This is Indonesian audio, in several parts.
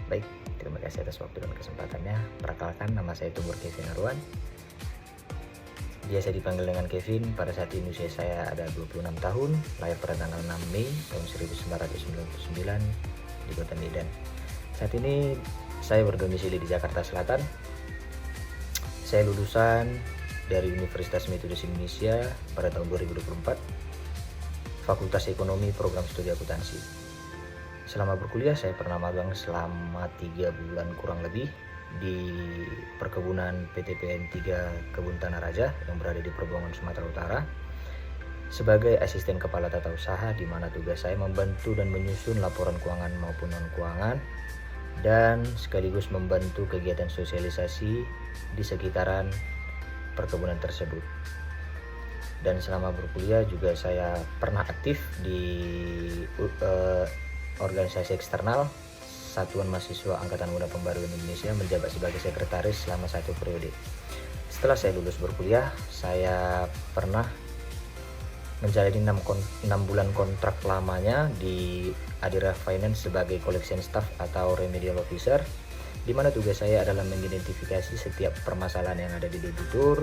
Baik, terima kasih atas waktu dan kesempatannya. Perkenalkan, nama saya Tumbur Kevin Arwan. Biasa dipanggil dengan Kevin. Pada saat ini usia saya ada 26 tahun, lahir pada tanggal 6 Mei tahun 1999 di Kota Medan. Saat ini saya berdomisili di Jakarta Selatan. Saya lulusan dari Universitas Metodis Indonesia pada tahun 2024, Fakultas Ekonomi Program Studi Akuntansi. Selama berkuliah saya pernah magang selama 3 bulan kurang lebih di perkebunan PT PN 3 Kebun Tanah Raja yang berada di Perbongan, Sumatera Utara sebagai asisten kepala tata usaha, di mana tugas saya membantu dan menyusun laporan keuangan maupun non keuangan dan sekaligus membantu kegiatan sosialisasi di sekitaran perkebunan tersebut. Dan selama berkuliah juga saya pernah aktif di organisasi eksternal Satuan Mahasiswa Angkatan Muda Pembaruan Indonesia, menjabat sebagai sekretaris selama 1 periode. Setelah saya lulus berkuliah, saya pernah menjalani 6 bulan kontrak lamanya di Adira Finance sebagai collection staff atau remedial officer, di mana tugas saya adalah mengidentifikasi setiap permasalahan yang ada di debitur,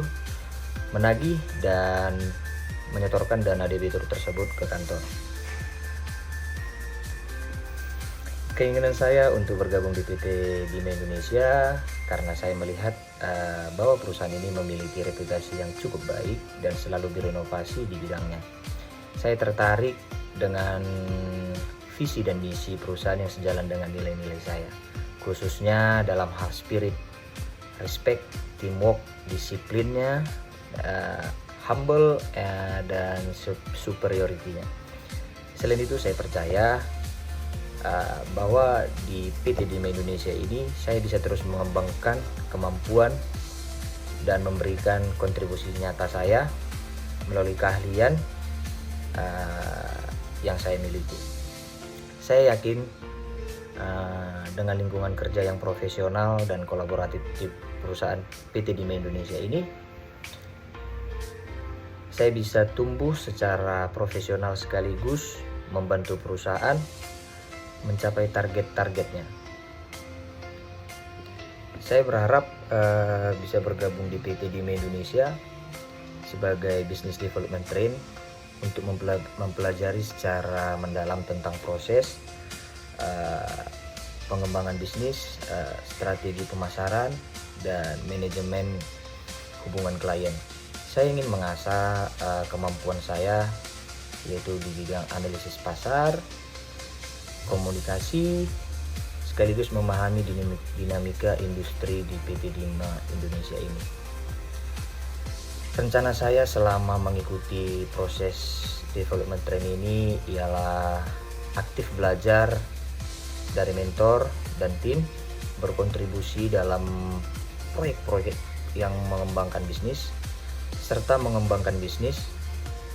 menagih dan menyetorkan dana debitur tersebut ke kantor. Keinginan saya untuk bergabung di PT Dima Indonesia karena saya melihat bahwa perusahaan ini memiliki reputasi yang cukup baik dan selalu berinovasi di bidangnya. Saya tertarik dengan visi dan misi perusahaan yang sejalan dengan nilai-nilai saya, khususnya dalam hal spirit, respect, teamwork, disiplinnya, humble, dan superiority-nya. Selain itu saya percaya bahwa di PT Dima Indonesia ini saya bisa terus mengembangkan kemampuan dan memberikan kontribusi nyata saya melalui keahlian yang saya miliki. Saya yakin dengan lingkungan kerja yang profesional dan kolaboratif di perusahaan PT Dima Indonesia ini, saya bisa tumbuh secara profesional sekaligus membantu perusahaan mencapai target-targetnya. Saya berharap bisa bergabung di PT Dima Indonesia sebagai Business Development Train untuk mempelajari secara mendalam tentang proses pengembangan bisnis, strategi pemasaran, dan manajemen hubungan klien. Saya ingin mengasah kemampuan saya, yaitu di bidang analisis pasar, komunikasi, sekaligus memahami dinamika industri di PT Dima Indonesia ini. Rencana saya selama mengikuti proses development train ini ialah aktif belajar dari mentor dan tim, berkontribusi dalam proyek-proyek yang mengembangkan bisnis, serta mengembangkan bisnis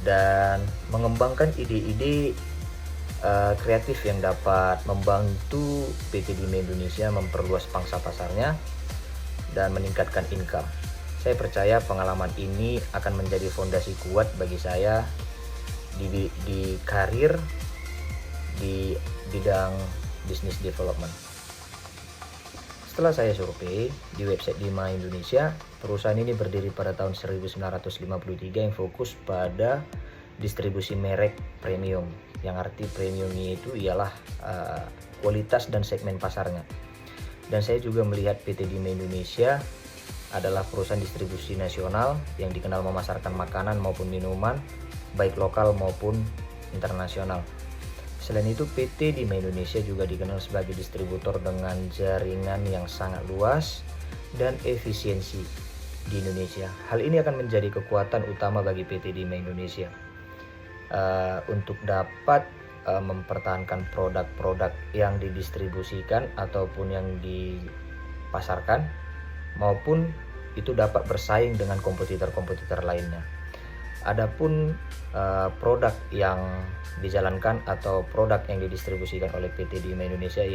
dan mengembangkan ide-ide kreatif yang dapat membantu PT Dima Indonesia memperluas pangsa pasarnya dan meningkatkan income. Saya percaya pengalaman ini akan menjadi fondasi kuat bagi saya di karir di bidang business development. Setelah saya survei di website Dima Indonesia, perusahaan ini berdiri pada tahun 1953 yang fokus pada distribusi merek premium, yang arti premiumnya itu ialah kualitas dan segmen pasarnya. Dan saya juga melihat PT Dima Indonesia adalah perusahaan distribusi nasional yang dikenal memasarkan makanan maupun minuman baik lokal maupun internasional. Selain itu, PT Dima Indonesia juga dikenal sebagai distributor dengan jaringan yang sangat luas dan efisiensi di Indonesia. Hal ini akan menjadi kekuatan utama bagi PT Dima Indonesia untuk dapat mempertahankan produk-produk yang didistribusikan ataupun yang dipasarkan, maupun itu dapat bersaing dengan kompetitor-kompetitor lainnya. Adapun produk yang dijalankan atau produk yang didistribusikan oleh PT Dima Indonesia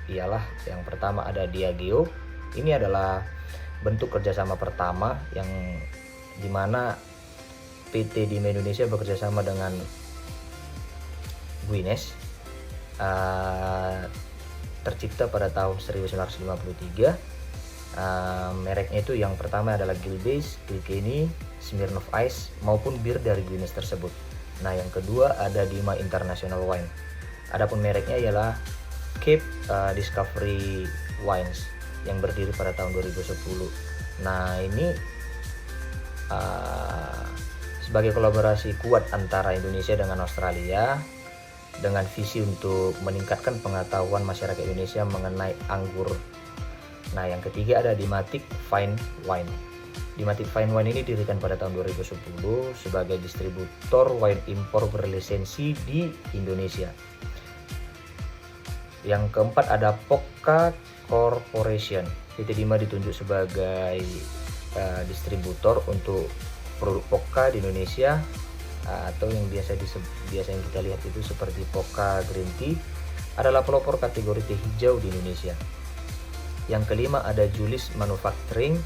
ialah yang pertama ada Diageo. Ini adalah bentuk kerjasama pertama yang dimana PT Dima Indonesia bekerjasama dengan Guinness. tercipta pada tahun 1953. Mereknya itu yang pertama adalah Gilbey's, Kilkenny, Smirnoff Ice maupun bir dari Guinness tersebut. Nah, yang kedua ada Dima International Wine. Adapun mereknya ialah Cape Discovery Wines yang berdiri pada tahun 2010. Nah, ini sebagai kolaborasi kuat antara Indonesia dengan Australia dengan visi untuk meningkatkan pengetahuan masyarakat Indonesia mengenai anggur. Nah, yang ketiga ada Dimatic Fine Wine. Dimatic Fine Wine ini didirikan pada tahun 2010 sebagai distributor wine impor berlisensi di Indonesia. Yang keempat ada Pokka Corporation. PT Dima ditunjuk sebagai distributor untuk produk Pokka di Indonesia, atau yang biasa yang kita lihat itu seperti Pokka Green Tea, adalah pelopor kategori teh hijau di Indonesia. Yang kelima ada Julis Manufacturing.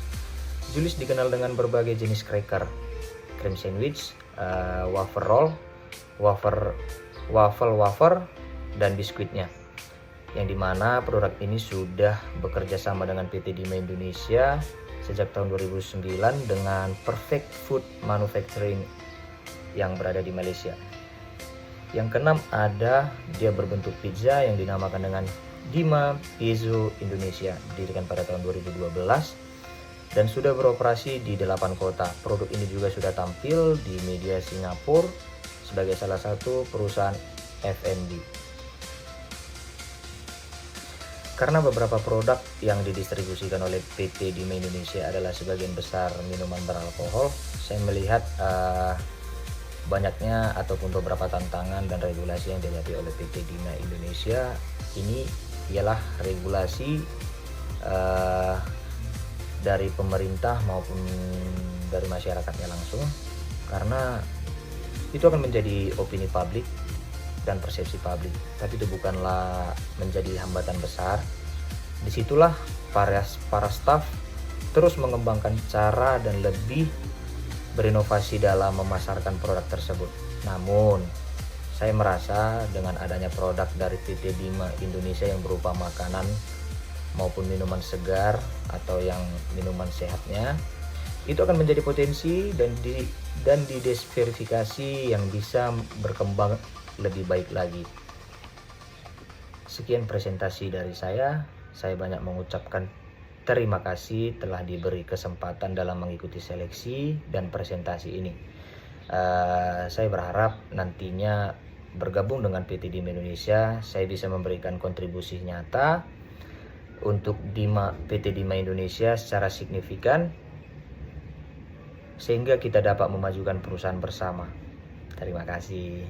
Julis dikenal dengan berbagai jenis cracker, cream sandwich, wafer roll, wafer, dan biskuitnya. Yang dimana produk ini sudah bekerja sama dengan PT Dima Indonesia sejak tahun 2009 dengan Perfect Food Manufacturing yang berada di Malaysia. Yang keenam ada dia berbentuk pizza yang dinamakan dengan Dima Pizzo Indonesia, didirikan pada tahun 2012 dan sudah beroperasi di 8 kota. Produk ini juga sudah tampil di media Singapura sebagai salah satu perusahaan F&B. Karena beberapa produk yang didistribusikan oleh PT Dima Indonesia adalah sebagian besar minuman beralkohol, saya melihat banyaknya ataupun beberapa tantangan dan regulasi yang dihadapi oleh PT Dima Indonesia ini ialah regulasi dari pemerintah maupun dari masyarakatnya langsung, karena itu akan menjadi opini publik dan persepsi publik, tapi itu bukanlah menjadi hambatan besar. Disitulah para staf terus mengembangkan cara dan lebih berinovasi dalam memasarkan produk tersebut. Namun saya merasa dengan adanya produk dari PT Dima Indonesia yang berupa makanan maupun minuman segar atau yang minuman sehatnya, itu akan menjadi potensi dan didesverifikasi yang bisa berkembang lebih baik lagi. Sekian presentasi dari saya banyak mengucapkan terima kasih telah diberi kesempatan dalam mengikuti seleksi dan presentasi ini. Saya berharap nantinya bergabung dengan PT Dima Indonesia, saya bisa memberikan kontribusi nyata untuk PT Dima Indonesia secara signifikan, sehingga kita dapat memajukan perusahaan bersama. Terima kasih.